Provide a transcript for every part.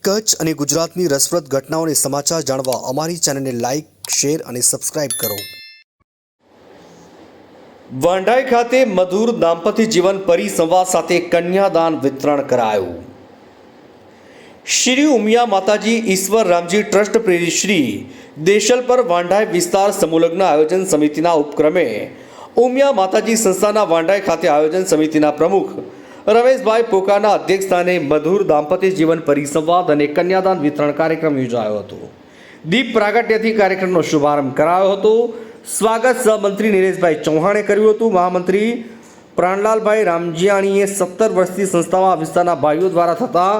કચ્છ અને ગુજરાતની રસપ્રદ ઘટનાઓને સમાચાર જાણવા અમારી ચેનલને લાઇક, શેર અને સબસ્ક્રાઇબ કરો। વાંઢાઈ ખાતે મધુર દાંપત્ય જીવન પરિસંવાદ સાથે કન્યાદાન વિતરણ કરાયું। શ્રી ઉમિયા માતાજી ઈશ્વર રામજી ટ્રસ્ટ પ્રેરિત શ્રી દેશલપર વાંઢાઈ વિસ્તાર સમૂહલગ્ન આયોજન સમિતિના ઉપક્રમે ઉમિયા માતાજી સંસ્થાના વાંઢાઈ ખાતે આયોજન સમિતિના પ્રમુખ રમેશભાઈ પોકાના અધ્યક્ષસ્થાને મધુર દાંપત્ય જીવન પરિસંવાદ અને કન્યાદાન વિતરણ કાર્યક્રમ યોજાયો હતો। દીપ પ્રાગટ્યથી કાર્યક્રમનો શુભારંભ કરાયો હતો। સ્વાગત સહમંત્રી નિલેશભાઈ ચૌહાણે કર્યું હતું। મહામંત્રી પ્રાણલાલભાઈ રામજીયાણીએ 17 વર્ષથી સંસ્થામાં વિસ્તારના ભાઈઓ દ્વારા થતા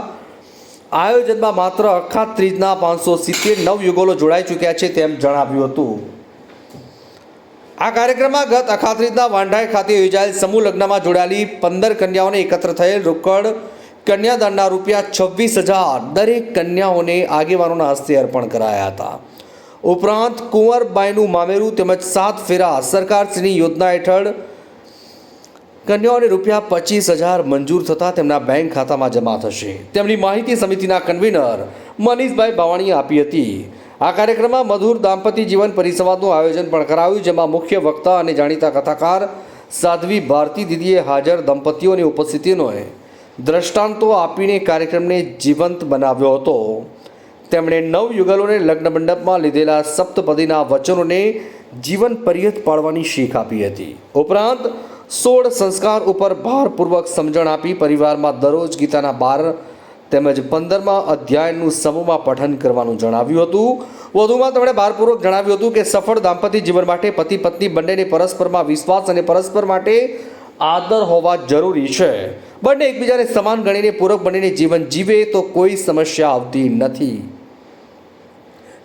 આયોજનમાં માત્ર અખાત ત્રીજના 570 નવયુગલો જોડાઈ ચૂક્યા છે તેમ જણાવ્યું હતું। આ કાર્યક્રમમાં ગત અખાત્રીજના વાંઢાઈ ખાતે યોજાયેલ સમૂહ લગ્નમાં જોડાયેલી 15 કન્યાઓને એકત્ર થયેલ રોકડ કન્યાદાનના રૂપિયા 26,000 દરેક કન્યાઓને આગેવાનોના હસ્તે અર્પણ કરાયા હતા। ઉપરાંત કુંવરબાઈનું મામેરું તેમજ 7 ફેરા સરકારશ્રીની યોજના હેઠળ કન્યાઓને રૂપિયા 25,000 મંજૂર થતાં તેમના બેંક ખાતામાં જમા થશે તેમની માહિતી સમિતિના કન્વીનર મનીષભાઈ બાવાણીએ આપી હતી। આ કાર્યક્રમમાં મધુર દાંપત્ય જીવન પરિસંવાદનું આયોજન પણ કરાયું, જેમાં મુખ્ય વક્તા અને જાણીતા કથાકાર સાધ્વી ભારતી દીદીએ હાજર દંપતીઓની ઉપસ્થિતિને દ્રષ્ટાંતો આપીને કાર્યક્રમને જીવંત બનાવ્યો હતો। તેમણે નવયુગલોને લગ્ન મંડપમાં લીધેલા સપ્તપદીના વચનોને જીવન પર્યત પાડવાની શીખ આપી હતી। ઉપરાંત 16 સંસ્કાર ઉપર ભારપૂર્વક સમજણ આપી પરિવારમાં દરરોજ ગીતાના 12 તેમજ 15મા અધ્યાયનું સમૂહમાં પઠન કરવાનું જણાવ્યું હતું। વધુમાં તેમણે ભારપૂર્વક જણાવ્યું હતું કે સફળ દાંપત્ય જીવન માટે પતિ પત્ની બંનેને પરસ્પરમાં વિશ્વાસ અને પરસ્પર માટે આદર હોવા જરૂરી છે। બંને એકબીજાને સમાન ગણીને પૂરક બનીને જીવન જીવે તો કોઈ સમસ્યા આવતી નથી।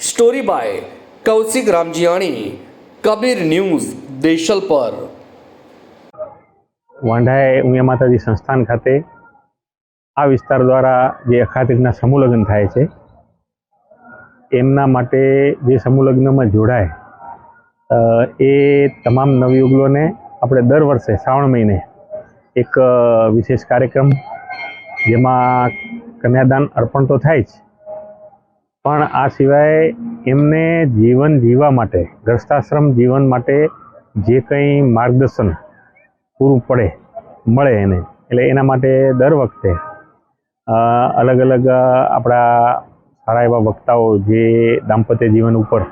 Story by Kaushik Ramjiyani, Kabir news, Deshalpar. Vandhai Umiya Mataji સંસ્થાન ખાતે આ વિસ્તાર દ્વારા જે અખાત્રીજના સમૂહ લગ્ન થાય છે એમના માટે જે સમૂહ લગ્નમાં જોડાય એ તમામ નવયુગલોને આપણે દર વર્ષે શ્રાવણ મહિને એક વિશેષ કાર્યક્રમ જેમાં કન્યાદાન અર્પણ તો થાય જ, પણ આ સિવાય એમને જીવન જીવવા માટે ગ્રસ્તાશ્રમ જીવન માટે જે કંઈ માર્ગદર્શન પૂરું મળે એને, એટલે એના માટે દર વખતે અલગ અલગ આપણા સારા એવા વક્તાઓ જે દાંપત્ય જીવન ઉપર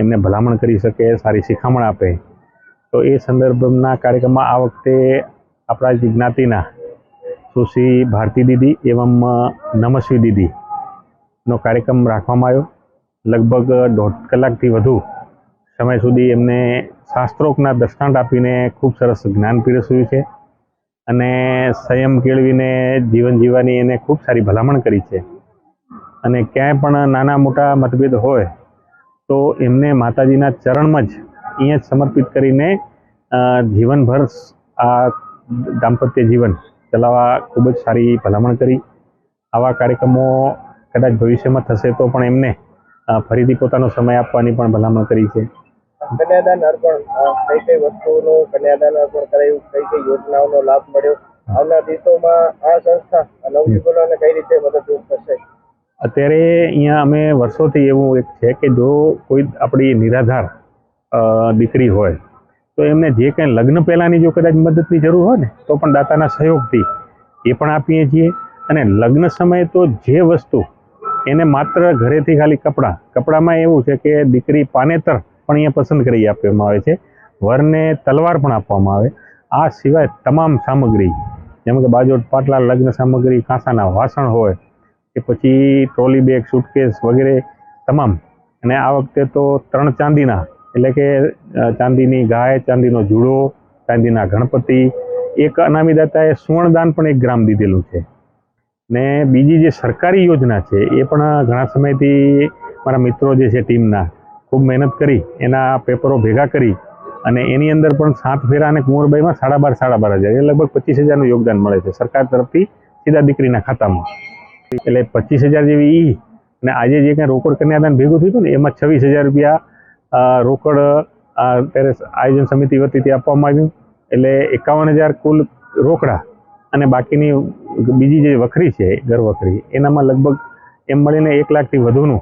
એમને ભલામણ કરી શકે, સારી શિખામણ આપે, તો એ સંદર્ભના કાર્યક્રમમાં આ વખતે આપણા જ જ્ઞાતિના સુશ્રી ભારતી દીદી એવં નમસ્વી દીદીનો કાર્યક્રમ રાખવામાં આવ્યો। લગભગ 1.5 કલાકથી વધુ સમય સુધી એમને શાસ્ત્રોક્તના દ્રષ્ટાંત આપીને ખૂબ સરસ જ્ઞાન પીરસ્યું છે અને સંયમ કેળવીને જીવન જીવવાની એને ખૂબ સારી ભલામણ કરી છે। અને ક્યાંય પણ નાના મોટા મતભેદ હોય તો એમને માતાજીના ચરણમાં જ અહીંયા જ સમર્પિત કરીને જીવનભર આ દાંપત્ય જીવન ચલાવવા ખૂબ જ સારી ભલામણ કરી। આવા કાર્યક્રમો કદાચ ભવિષ્યમાં થશે તો પણ એમને ફરીથી પોતાનો સમય આપવાની પણ ભલામણ કરી છે। કન્યાદાન અર્પણ કઈ વસ્તુઓનું કન્યાદાન અર્પણ કરાયું, કઈ યોજનાઓનો લાભ મળ્યો, આવનાર દિવસોમાં આ સંસ્થા નવયુગલોને કઈ રીતે મદદરૂપ થશે? અત્યારે અહીંયા અમે વર્ષોથી એવું એક છે કે જો કોઈ આપણી નિરાધાર દીકરી હોય તો એમને જે કંઈ લગ્ન પહેલાંની જો કદાચ મદદની જરૂર હોય ને તો પણ દાતાના સહયોગથી એ પણ આપીએ છીએ। અને લગ્ન સમયે તો જે વસ્તુ એને માત્ર ઘરેથી ખાલી કપડામાં એવું છે કે દીકરી પાનેતર પણ અહીંયા પસંદ કરી આપવામાં આવે છે, વરને તલવાર પણ આપવામાં આવે। આ સિવાય તમામ સામગ્રી જેમ કે બાજોટ પાટલા, લગ્ન સામગ્રી, કાંસાના વાસણ હોય કે પછી ટ્રોલી બેગ, સુટકેસ વગેરે તમામ। અને આ વખતે તો 3 ચાંદીના એટલે કે ચાંદીની ગાય, ચાંદીનો જુડો, ચાંદીના ગણપતિ, એક અનામીદાતાએ સુવર્ણદાન પણ 1 ગ્રામ દીધેલું છે। ને બીજી જે સરકારી યોજના છે એ પણ ઘણા સમયથી મારા મિત્રો જે છે ટીમના ખૂબ મહેનત કરી એના પેપરો ભેગા કરી અને એની અંદર પણ 7 ફેરા અને કુંવરબાઈમાં 12,500 એ લગભગ 25,000નું યોગદાન મળે છે સરકાર તરફથી સીધા દીકરીના ખાતામાં। એટલે 25,000 જેવી અને આજે જે કંઈ રોકડ કન્યાદાન ભેગું થયું હતું ને એમાં 26,000 રૂપિયા રોકડ ત્યારે આયોજન સમિતિ વતીથી આપવામાં આવ્યું, એટલે 51,000 કુલ રોકડા અને બાકીની બીજી જે વખરી છે ઘર વખરી એનામાં લગભગ એમ મળીને 1 લાખથી વધુનું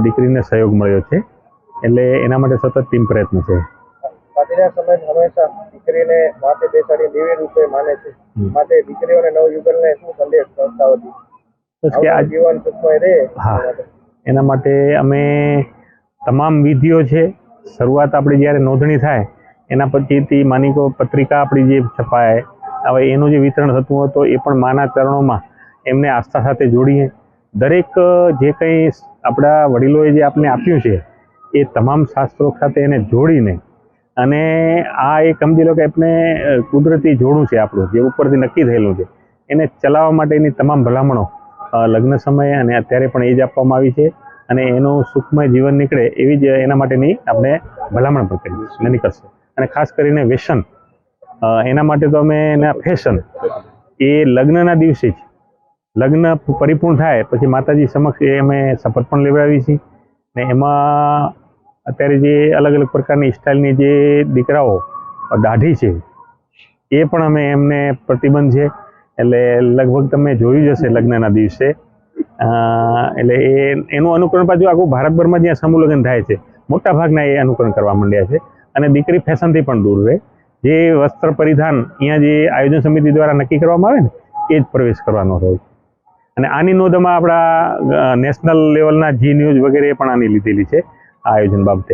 દીકરીને સહયોગ મળ્યો છે. એટલે એના માટે સતત ટીમ પ્રયત્ન છે. પાટીદાર સમાજ હંમેશા દીકરીને માથે બેસાડી દેવી રૂપે માને છે. માટે દીકરીઓને નવયુગલને શું સંદેશ સંસ્થાઓ દી? બસ કે આવતું જીવન સુખમય રહે. હા, એના માટે અમે તમામ વિધિઓ છે. શરૂઆત આપણી જ્યારે નોંધણી થાય એના પછીથી માની પત્રિકા આપણી જે છપાય, હવે એનું જે વિતરણ થતું હોય તો એ પણ માના ચરણોમાં એમને આસ્થા સાથે જોડીએ. દરેક જે કંઈ આપણા વડીલોએ જે આપને આપ્યું છે એ તમામ શાસ્ત્રો સાથે એને જોડીને, અને આ એક સમજી લો કે આપણે કુદરતી જોડું છે આપણું, જે ઉપરથી નક્કી થયેલું છે, એને ચલાવવા માટેની તમામ ભલામણો લગ્ન સમયે અને અત્યારે પણ એ જ આપવામાં આવી છે. અને એનું સુખમય જીવન નીકળે એવી જ એના માટેની આપણે ભલામણ પણ કરીએ છીએ, નીકળશે. અને ખાસ કરીને વ્યસન, એના માટે તો અમે એના ફેશન એ લગ્નના દિવસે જ, લગ્ન પરિપૂર્ણ થાય પછી માતાજી સમક્ષ એ અમે શપથ પણ લેવડાવી છીએ. ને એમાં અત્યારે જે અલગ અલગ પ્રકારની સ્ટાઇલની જે દીકરાઓ દાઢી છે એ પણ અમે એમને પ્રતિબંધ છે. એટલે લગભગ તમે જોયું જ હશે લગ્નના દિવસે. એટલે એનું અનુકરણ પાછું આખું ભારતભરમાં જ્યાં સમૂહ લગ્ન થાય છે મોટા ભાગના એ અનુકરણ કરવા માંડ્યા છે. અને દીકરી ફેશનથી પણ દૂર રહે. જે વસ્ત્ર પરિધાન અહીંયા જે આયોજન સમિતિ દ્વારા નક્કી કરવામાં આવે ને એ જ પ્રવેશ કરવાનો હોય. અને આની નોંધમાં આપણા નેશનલ લેવલના જી ન્યૂઝ વગેરે પણ આની લીધેલી છે આ આયોજન બાબતે.